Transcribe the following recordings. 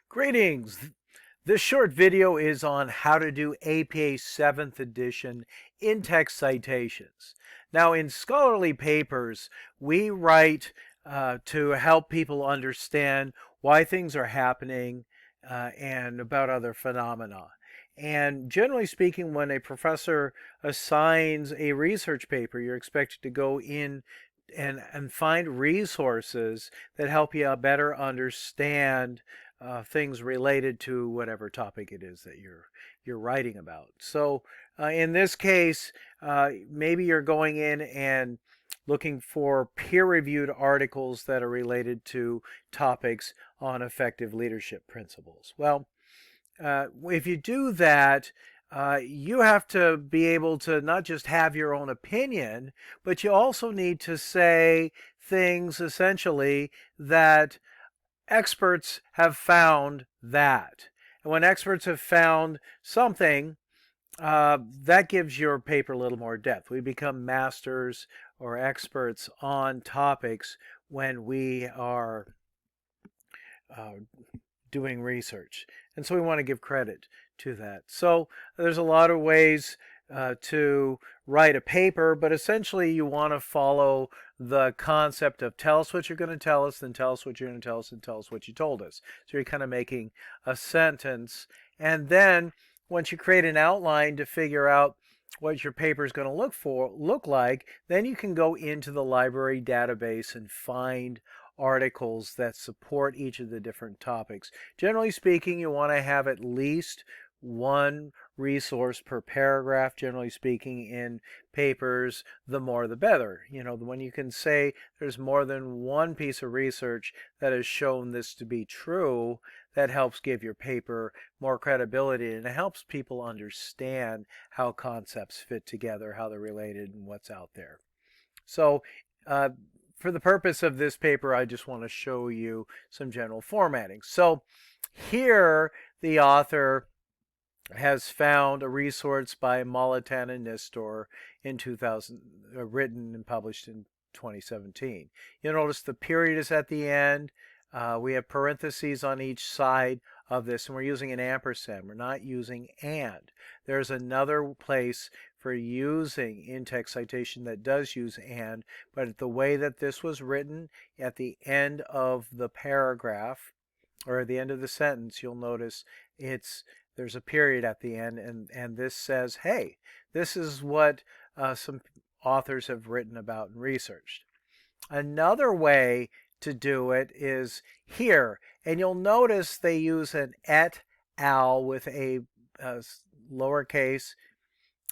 Greetings. This short video is on how to do APA 7th edition in-text citations. Now, in scholarly papers, we write to help people understand why things are happening and about other phenomena. And generally speaking, when a professor assigns a research paper, you're expected to go in and find resources that help you better understand things related to whatever topic it is that you're writing about. So in this case, maybe you're going in and looking for peer-reviewed articles that are related to topics on effective leadership principles. Well, if you do that, you have to be able to not just have your own opinion, but you also need to say things essentially that experts have found that. And when experts have found something, that gives your paper a little more depth. We become masters or experts on topics when we are doing research. And so we want to give credit to that. So there's a lot of ways to write a paper, but essentially you want to follow the concept of tell us what you're going to tell us, then tell us what you're going to tell us, and tell us what you told us. So you're kind of making a sentence. And then once you create an outline to figure out what your paper is going to look like, then you can go into the library database and find articles that support each of the different topics. Generally speaking, you want to have at least one resource per paragraph. Generally speaking, in papers, the more the better. You know, when you can say there's more than one piece of research that has shown this to be true, that helps give your paper more credibility, and it helps people understand how concepts fit together, how they're related, and what's out there. So for the purpose of this paper, I just want to show you some general formatting. So here the author has found a resource by Mollitan and Nistor in 2000, written and published in 2017. You'll notice the period is at the end. We have parentheses on each side of this, and we're using an ampersand. We're not using and. There's another place for using in-text citation that does use and, but the way that this was written at the end of the paragraph, or at the end of the sentence, you'll notice there's a period at the end, and this says, hey, this is what some authors have written about and researched. Another way to do it is here, and you'll notice they use an et al with a lowercase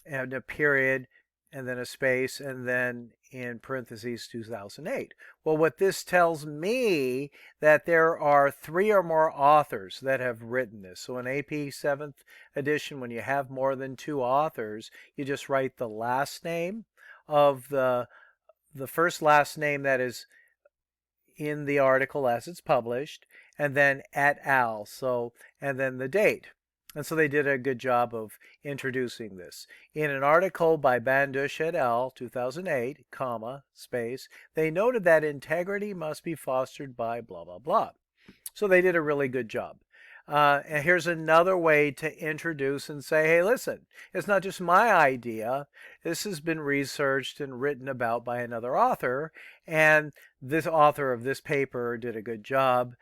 and a period and then a space and then in parentheses 2008. Well, what this tells me that there are 3 or more authors that have written this. So in AP 7th edition, when you have more than 2 authors, you just write the last name of the first last name that is in the article as it's published, and then et al. So, and then the date. And so they did a good job of introducing this. In an article by Bandush et al., 2008, comma, space, they noted that integrity must be fostered by blah, blah, blah. So they did a really good job. And here's another way to introduce and say, hey, listen, it's not just my idea. This has been researched and written about by another author, and this author of this paper did a good job.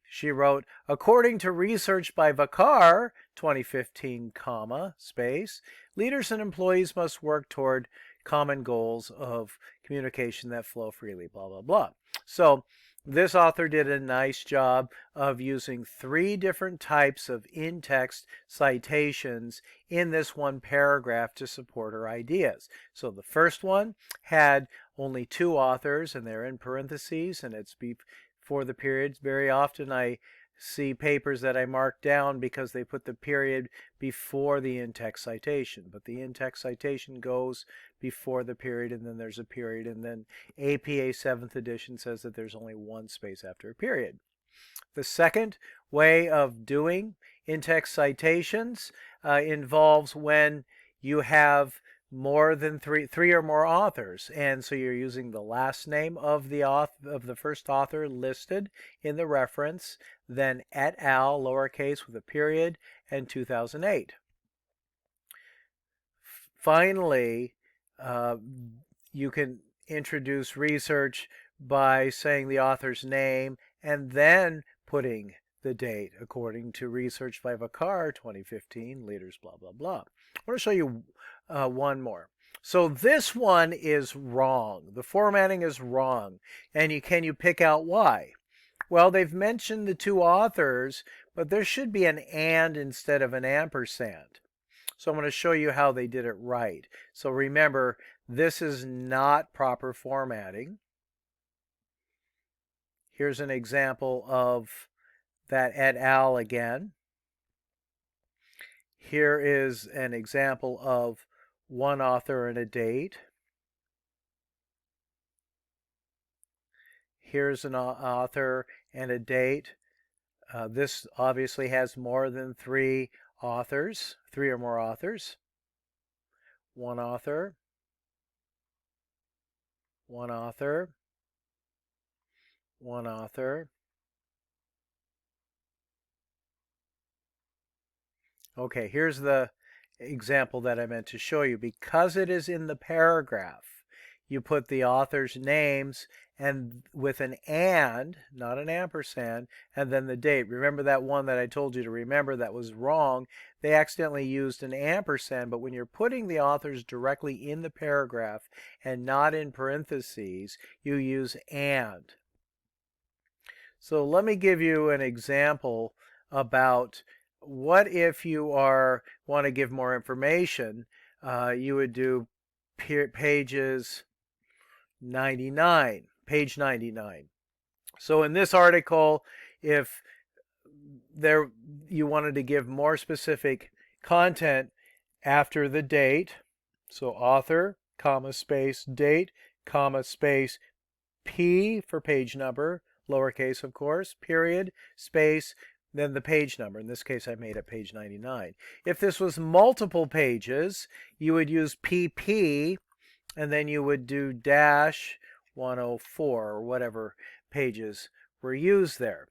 She wrote, according to research by Vakar, 2015, comma, space, leaders and employees must work toward common goals of communication that flow freely, blah, blah, blah. So this author did a nice job of using 3 different types of in-text citations in this one paragraph to support her ideas. So the first one had only 2 authors, and they're in parentheses, and it's before the periods. Very often I see papers that I mark down because they put the period before the in-text citation, but the in-text citation goes before the period, and then there's a period, and then APA 7th edition says that there's only 1 space after a period. The second way of doing in-text citations involves when you have more than three or more authors. And so you're using the last name of the first author listed in the reference, then et al, lowercase with a period, and 2008. Finally, you can introduce research by saying the author's name and then putting the date according to research by Vakar 2015, leaders, blah, blah, blah. I want to show you one more. So this one is wrong. The formatting is wrong. And can you pick out why? Well, they've mentioned the two authors, but there should be an and instead of an ampersand. So I'm going to show you how they did it right. So remember, this is not proper formatting. Here's an example of that et al again. Here is an example of one author and a date. Here's an author and a date. This obviously has more than three authors, three or more authors. One author, one author, one author. Okay, here's the example that I meant to show you. Because it is in the paragraph, you put the author's names and with an and, not an ampersand, and then the date. Remember that one that I told you to remember that was wrong? They accidentally used an ampersand, but when you're putting the authors directly in the paragraph and not in parentheses, you use and. So let me give you an example about what if you want to give more information. You would do pages 99, page 99. So in this article, if you wanted to give more specific content after the date, so author, comma, space, date, comma, space, P for page number, lowercase of course, period, space, then the page number. In this case, I made it page 99. If this was multiple pages, you would use PP, and then you would do dash 104 or whatever pages were used there.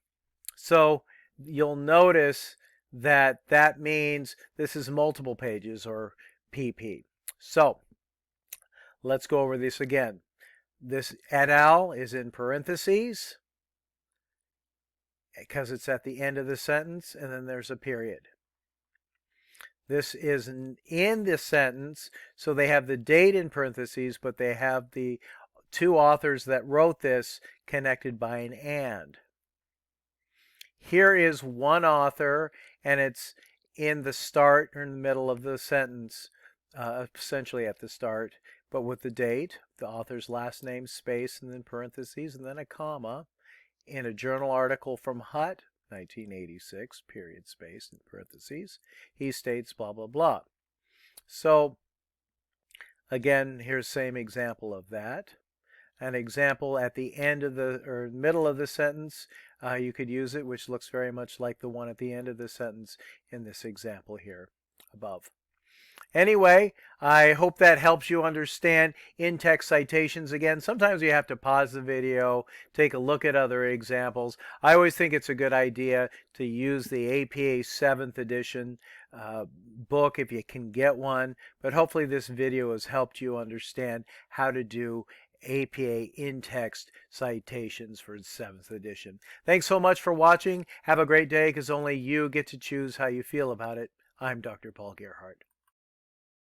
So you'll notice that that means this is multiple pages, or PP. So let's go over this again. This et al is in parentheses because it's at the end of the sentence, and then there's a period. This is in the sentence, so they have the date in parentheses, but they have the two authors that wrote this connected by an and. Here is one author, and it's in the start or in the middle of the sentence, essentially at the start, but with the date, the author's last name, space, and then parentheses, and then a comma. In a journal article from Hutt, 1986, period, space, and parentheses, he states blah, blah, blah. So, again, here's the same example of that. An example at the end of or middle of the sentence, you could use it, which looks very much like the one at the end of the sentence in this example here above. Anyway, I hope that helps you understand in-text citations. Again, sometimes you have to pause the video, take a look at other examples. I always think it's a good idea to use the APA 7th edition book if you can get one. But hopefully this video has helped you understand how to do APA in-text citations for 7th edition. Thanks so much for watching. Have a great day, because only you get to choose how you feel about it. I'm Dr. Paul Gerhardt.